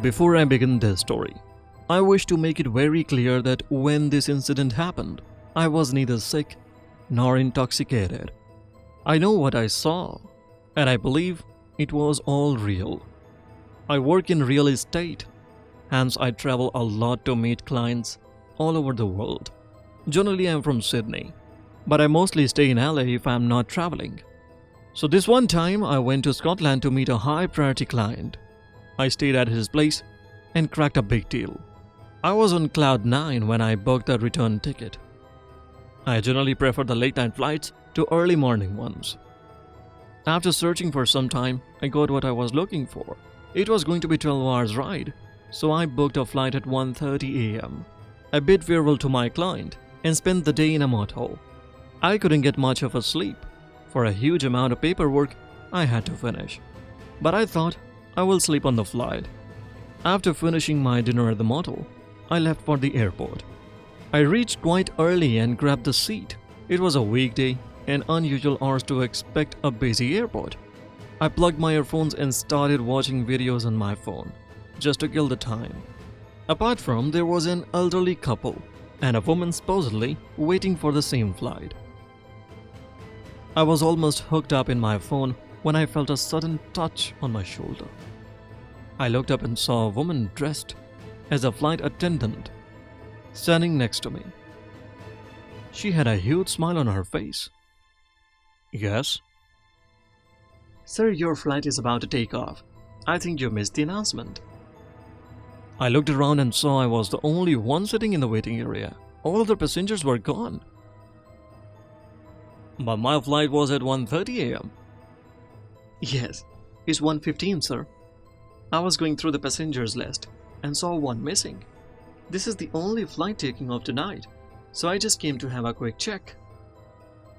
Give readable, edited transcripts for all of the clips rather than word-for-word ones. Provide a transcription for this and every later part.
Before I begin this story, I wish to make it very clear that when this incident happened, I was neither sick nor intoxicated. I know what I saw, and I believe it was all real. I work in real estate, hence I travel a lot to meet clients all over the world. Generally, I'm from Sydney, but I mostly stay in LA if I'm not traveling. So this one time, I went to Scotland to meet a high-priority client. I stayed at his place and cracked a big deal. I was on cloud 9 when I booked the return ticket. I generally prefer the late-night flights to early morning ones. After searching for some time, I got what I was looking for. It was going to be 12 hours ride, so I booked a flight at 1:30 a.m. I bid farewell to my client and spent the day in a motel. I couldn't get much of a sleep, for a huge amount of paperwork I had to finish. But I thought I will sleep on the flight. After finishing my dinner at the motel, I left for the airport. I reached quite early and grabbed the seat. It was a weekday and unusual hours to expect a busy airport. I plugged my earphones and started watching videos on my phone, just to kill the time. Apart from, there was an elderly couple and a woman supposedly waiting for the same flight. I was almost hooked up in my phone when I felt a sudden touch on my shoulder. I looked up and saw a woman dressed as a flight attendant standing next to me. She had a huge smile on her face. Yes? Sir, your flight is about to take off. I think you missed the announcement. I looked around and saw I was the only one sitting in the waiting area. All other passengers were gone. But my flight was at 1:30 a.m. Yes, it's 1:15, sir. I was going through the passengers list and saw one missing. This is the only flight taking off tonight, so I just came to have a quick check.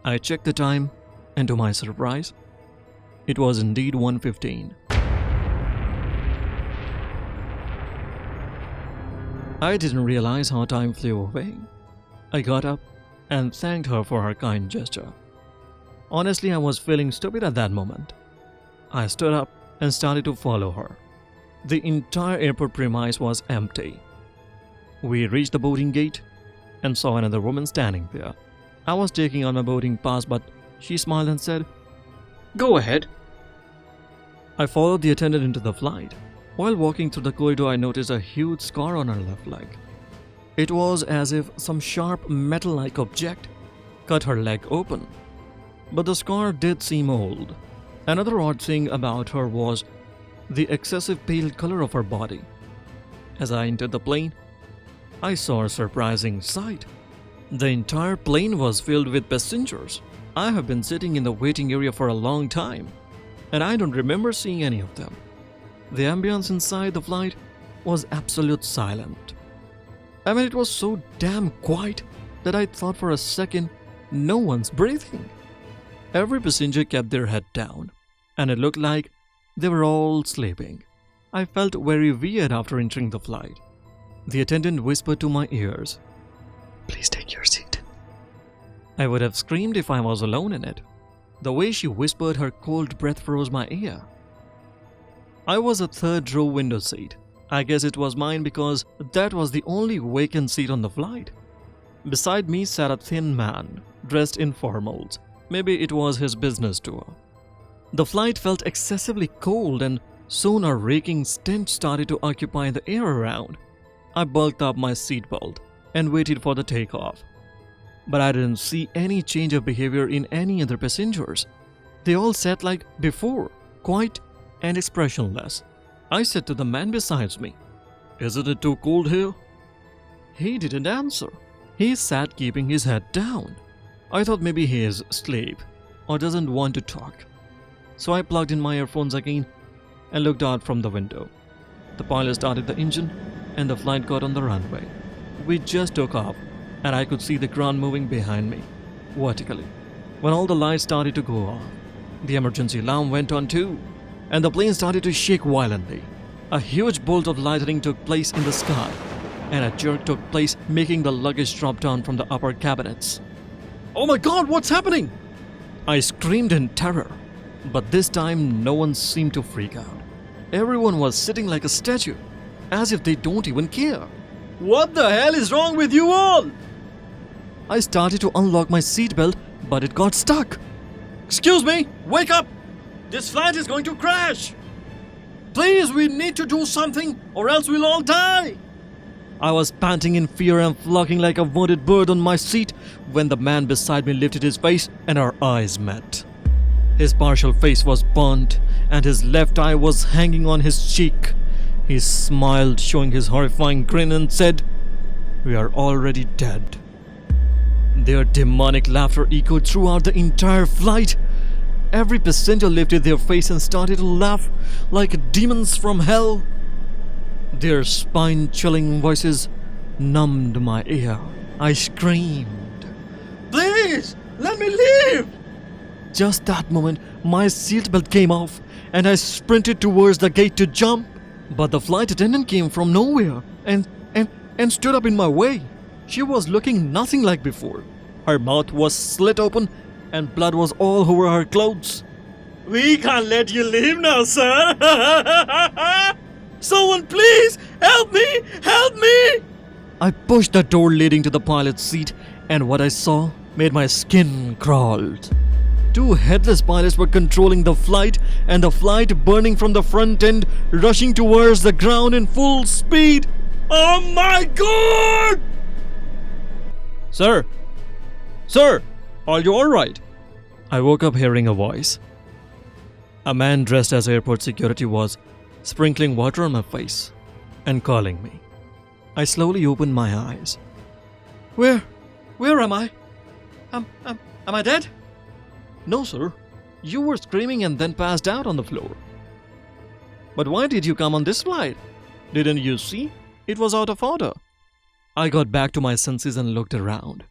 I checked the time, and to my surprise, it was indeed 1:15. I didn't realize how time flew away. I got up and thanked her for her kind gesture. Honestly, I was feeling stupid at that moment. I stood up and started to follow her. The entire airport premise was empty. We reached the boarding gate and saw another woman standing there. I was taking out my boarding pass, but she smiled and said, "Go ahead." I followed the attendant into the flight. While walking through the corridor, I noticed a huge scar on her left leg. It was as if some sharp metal-like object cut her leg open. But the scar did seem old. Another odd thing about her was the excessive pale color of her body. As I entered the plane, I saw a surprising sight. The entire plane was filled with passengers. I have been sitting in the waiting area for a long time, and I don't remember seeing any of them. The ambience inside the flight was absolute silent. I mean, it was so damn quiet that I thought for a second, no one's breathing. Every passenger kept their head down, and it looked like they were all sleeping. I felt very weird after entering the flight. The attendant whispered to my ears, "Please take your seat." I would have screamed if I was alone in it. The way she whispered, her cold breath froze my ear. I was a third row window seat. I guess it was mine because that was the only vacant seat on the flight. Beside me sat a thin man, dressed in formals. Maybe it was his business tour. The flight felt excessively cold, and soon a raking stench started to occupy the air around. I bulked up my seatbelt and waited for the takeoff. But I didn't see any change of behavior in any other passengers. They all sat like before, quiet and expressionless. I said to the man beside me, "Isn't it too cold here?" He didn't answer. He sat keeping his head down. I thought maybe he is asleep or doesn't want to talk. So I plugged in my earphones again and looked out from the window. The pilot started the engine and the flight got on the runway. We just took off and I could see the ground moving behind me, vertically. When all the lights started to go off, the emergency alarm went on too, and the plane started to shake violently. A huge bolt of lightning took place in the sky, and a jerk took place, making the luggage drop down from the upper cabinets. "Oh my God, what's happening?" I screamed in terror, but this time no one seemed to freak out. Everyone was sitting like a statue. as if they don't even care. What the hell is wrong with you all? I started to unlock my seatbelt, but it got stuck. Excuse me, wake up! This flight is going to crash! Please, we need to do something or else we'll all die! I was panting in fear and flocking like a wounded bird on my seat when the man beside me lifted his face and our eyes met. His partial face was burnt and his left eye was hanging on his cheek. He smiled, showing his horrifying grin, and said, "We are already dead." Their demonic laughter echoed throughout the entire flight. Every passenger lifted their face and started to laugh like demons from hell. Their spine-chilling voices numbed my ear. I screamed, "Please, let me leave!" Just that moment, my seatbelt came off and I sprinted towards the gate to jump. But the flight attendant came from nowhere and stood up in my way. She was looking nothing like before. Her mouth was slit open and blood was all over her clothes. "We can't let you leave now, sir. Someone please help me! Help me!" I pushed the door leading to the pilot's seat, and what I saw made my skin crawl. Two headless pilots were controlling the flight, and the flight burning from the front end, rushing towards the ground in full speed. Oh my God! Sir! Sir! Are you alright? I woke up hearing a voice. A man dressed as airport security was sprinkling water on my face and calling me. I slowly opened my eyes. Where am I? Am I dead? No, sir. You were screaming and then passed out on the floor. But why did you come on this flight? Didn't you see? It was out of order. I got back to my senses and looked around.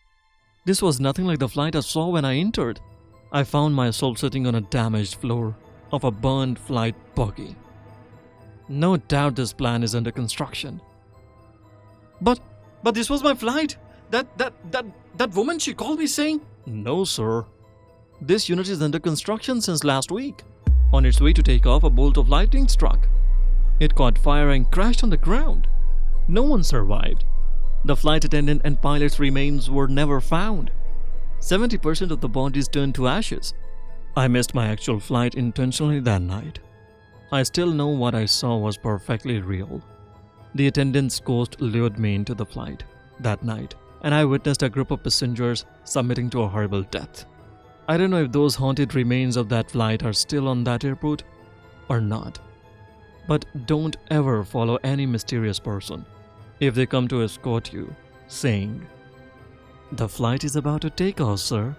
This was nothing like the flight I saw when I entered. I found myself sitting on a damaged floor of a burned flight buggy. No doubt this plan is under construction. But this was my flight. That woman, she called me saying, "No, sir. This unit is under construction since last week. On its way to take off, a bolt of lightning struck. It caught fire and crashed on the ground. No one survived. The flight attendant and pilot's remains were never found. 70% of the bodies turned to ashes. I missed my actual flight intentionally that night. I still know what I saw was perfectly real. The attendant's ghost lured me into the flight that night, and I witnessed a group of passengers submitting to a horrible death. I don't know if those haunted remains of that flight are still on that airport or not. But don't ever follow any mysterious person if they come to escort you, saying, "The flight is about to take off, sir."